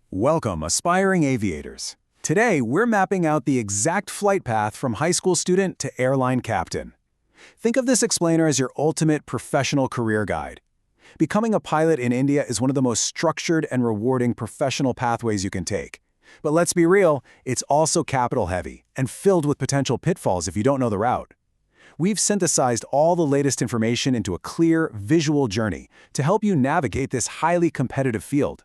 Welcome, aspiring aviators. Today, we're mapping out the exact flight path from high school student to airline captain. Think of this explainer as your ultimate professional career guide. Becoming a pilot in India is one of the most structured and rewarding professional pathways you can take. But let's be real, it's also capital-heavy and filled with potential pitfalls if you don't know the route. We've synthesized all the latest information into a clear, visual journey to help you navigate this highly competitive field.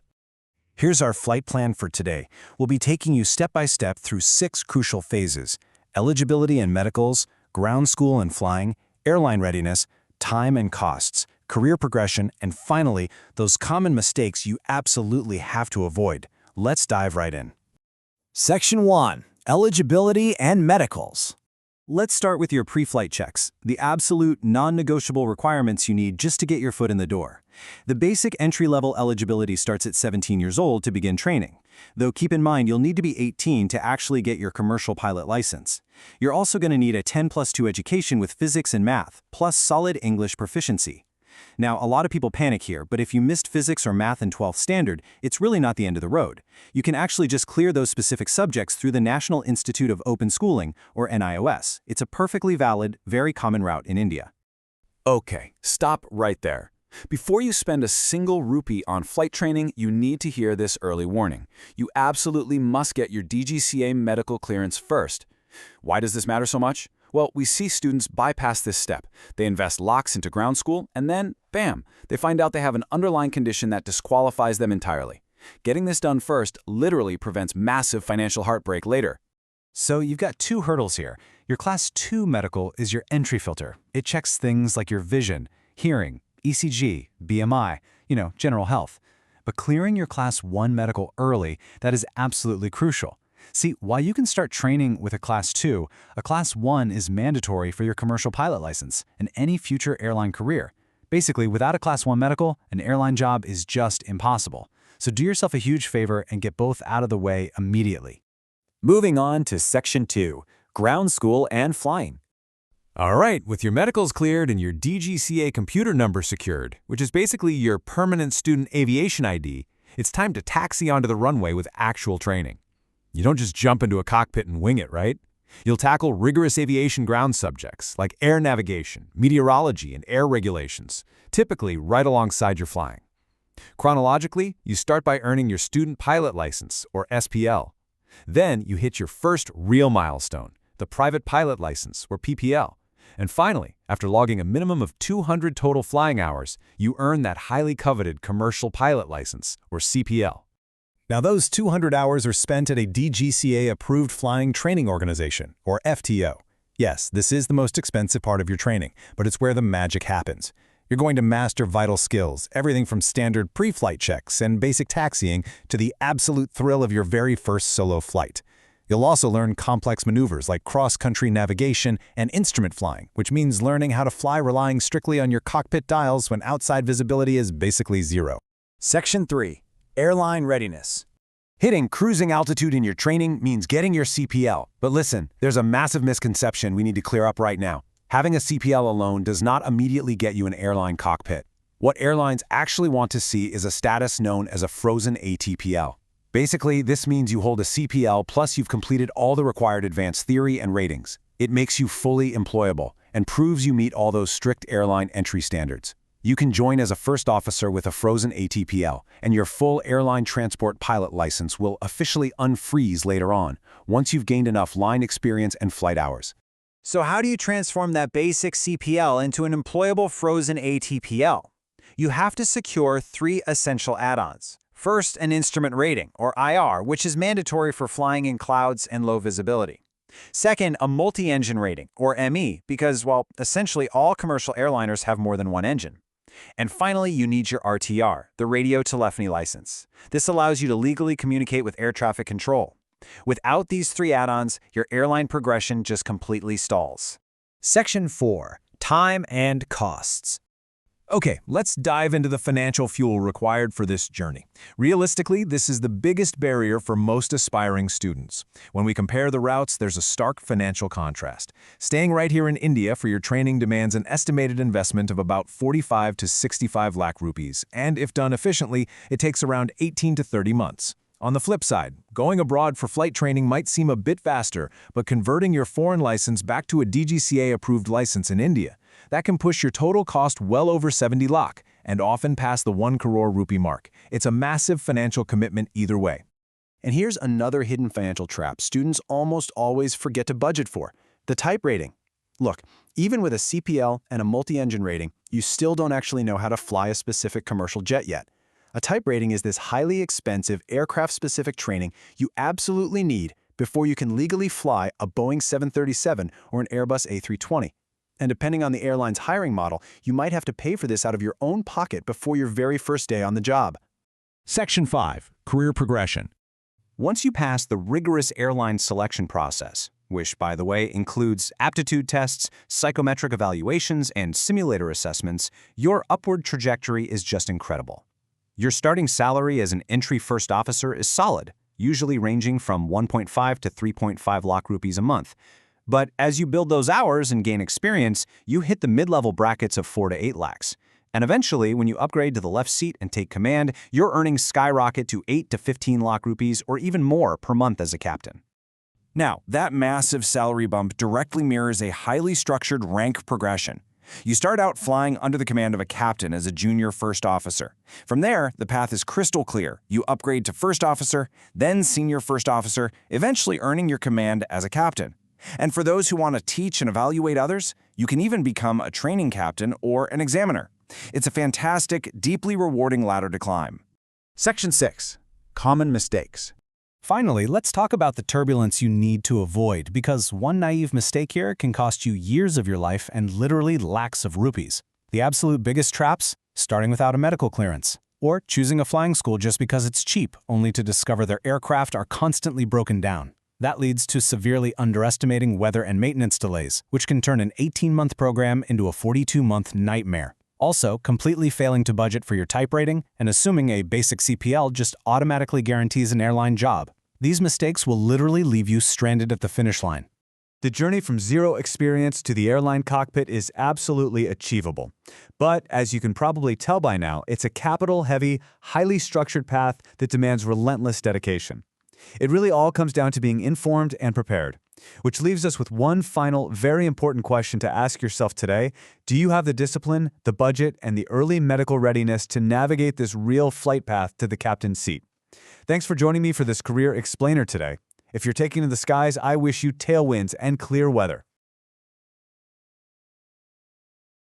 Here's our flight plan for today. We'll be taking you step by step through 6 crucial phases: eligibility and medicals, ground school and flying, airline readiness, time and costs, career progression, and finally, those common mistakes you absolutely have to avoid. Let's dive right in. Section 1. Eligibility and Medicals. Let's start with your pre-flight checks, the absolute non-negotiable requirements you need just to get your foot in the door. The basic entry-level eligibility starts at 17 years old to begin training, though keep in mind you'll need to be 18 to actually get your commercial pilot license. You're also going to need a 10+2 education with physics and math, plus solid English proficiency. Now, a lot of people panic here, but if you missed physics or math in 12th standard, it's really not the end of the road. You can actually just clear those specific subjects through the National Institute of Open Schooling, or NIOS. It's a perfectly valid, very common route in India. Okay, stop right there. Before you spend a single rupee on flight training, you need to hear this early warning. You absolutely must get your DGCA medical clearance first. Why does this matter so much? Well, we see students bypass this step. They invest lakhs into ground school, and then, bam, they find out they have an underlying condition that disqualifies them entirely. Getting this done first literally prevents massive financial heartbreak later. So you've got 2 hurdles here. Your Class 2 medical is your entry filter. It checks things like your vision, hearing, ECG, BMI, general health. But clearing your Class 1 medical early, that is absolutely crucial. See, while you can start training with a Class 2, a Class 1 is mandatory for your commercial pilot license and any future airline career. Basically, without a Class 1 medical, an airline job is just impossible. So do yourself a huge favor and get both out of the way immediately. Moving on to Section 2. Ground School and Flying. All right, with your medicals cleared and your DGCA computer number secured, which is basically your permanent student aviation ID, it's time to taxi onto the runway with actual training. You don't just jump into a cockpit and wing it, right? You'll tackle rigorous aviation ground subjects like air navigation, meteorology, and air regulations, typically right alongside your flying. Chronologically, you start by earning your student pilot license, or SPL. Then you hit your first real milestone, the private pilot license, or PPL. And finally, after logging a minimum of 200 total flying hours, you earn that highly coveted commercial pilot license, or CPL. Now those 200 hours are spent at a DGCA-approved flying training organization, or FTO. Yes, this is the most expensive part of your training, but it's where the magic happens. You're going to master vital skills, everything from standard pre-flight checks and basic taxiing to the absolute thrill of your very first solo flight. You'll also learn complex maneuvers like cross-country navigation and instrument flying, which means learning how to fly relying strictly on your cockpit dials when outside visibility is basically zero. Section 3. Airline Readiness. Hitting cruising altitude in your training means getting your CPL. But listen, there's a massive misconception we need to clear up right now. Having a CPL alone does not immediately get you an airline cockpit. What airlines actually want to see is a status known as a frozen ATPL. Basically, this means you hold a CPL plus you've completed all the required advanced theory and ratings. It makes you fully employable and proves you meet all those strict airline entry standards. You can join as a first officer with a frozen ATPL, and your full airline transport pilot license will officially unfreeze later on, once you've gained enough line experience and flight hours. So how do you transform that basic CPL into an employable frozen ATPL? You have to secure 3 essential add-ons. First, an instrument rating, or IR, which is mandatory for flying in clouds and low visibility. Second, a multi-engine rating, or ME, because, well, essentially all commercial airliners have more than one engine. And finally, you need your RTR, the radio telephony license. This allows you to legally communicate with air traffic control. Without these 3 add-ons, your airline progression just completely stalls. Section 4. Time and Costs. Okay, let's dive into the financial fuel required for this journey. Realistically, this is the biggest barrier for most aspiring students. When we compare the routes, there's a stark financial contrast. Staying right here in India for your training demands an estimated investment of about 45 to 65 lakh rupees, and if done efficiently, it takes around 18 to 30 months. On the flip side, going abroad for flight training might seem a bit faster, but converting your foreign license back to a DGCA-approved license in India, that can push your total cost well over 70 lakh and often past the 1 crore rupee mark. It's a massive financial commitment either way. And here's another hidden financial trap students almost always forget to budget for: the type rating. Look, even with a CPL and a multi-engine rating, you still don't actually know how to fly a specific commercial jet yet. A type rating is this highly expensive aircraft-specific training you absolutely need before you can legally fly a Boeing 737 or an Airbus A320. And depending on the airline's hiring model, you might have to pay for this out of your own pocket before your very first day on the job. Section 5. Career Progression. Once you pass the rigorous airline selection process, which, by the way, includes aptitude tests, psychometric evaluations, and simulator assessments, your upward trajectory is just incredible. Your starting salary as an entry first officer is solid, usually ranging from 1.5 to 3.5 lakh rupees a month. But as you build those hours and gain experience, you hit the mid-level brackets of 4 to 8 lakhs. And eventually, when you upgrade to the left seat and take command, your earnings skyrocket to 8 to 15 lakh rupees or even more per month as a captain. Now, that massive salary bump directly mirrors a highly structured rank progression. You start out flying under the command of a captain as a junior first officer. From there, the path is crystal clear. You upgrade to first officer, then senior first officer, eventually earning your command as a captain. And for those who want to teach and evaluate others, you can even become a training captain or an examiner. It's a fantastic, deeply rewarding ladder to climb. Section 6. Common Mistakes. Finally, let's talk about the turbulence you need to avoid, because one naive mistake here can cost you years of your life and literally lakhs of rupees. The absolute biggest traps? Starting without a medical clearance, or choosing a flying school just because it's cheap, only to discover their aircraft are constantly broken down. That leads to severely underestimating weather and maintenance delays, which can turn an 18-month program into a 42-month nightmare. Also, completely failing to budget for your type rating and assuming a basic CPL just automatically guarantees an airline job. These mistakes will literally leave you stranded at the finish line. The journey from zero experience to the airline cockpit is absolutely achievable. But as you can probably tell by now, it's a capital-heavy, highly structured path that demands relentless dedication. It really all comes down to being informed and prepared. Which leaves us with one final, very important question to ask yourself today. Do you have the discipline, the budget, and the early medical readiness to navigate this real flight path to the captain's seat? Thanks for joining me for this Career Explainer today. If you're taking to the skies, I wish you tailwinds and clear weather.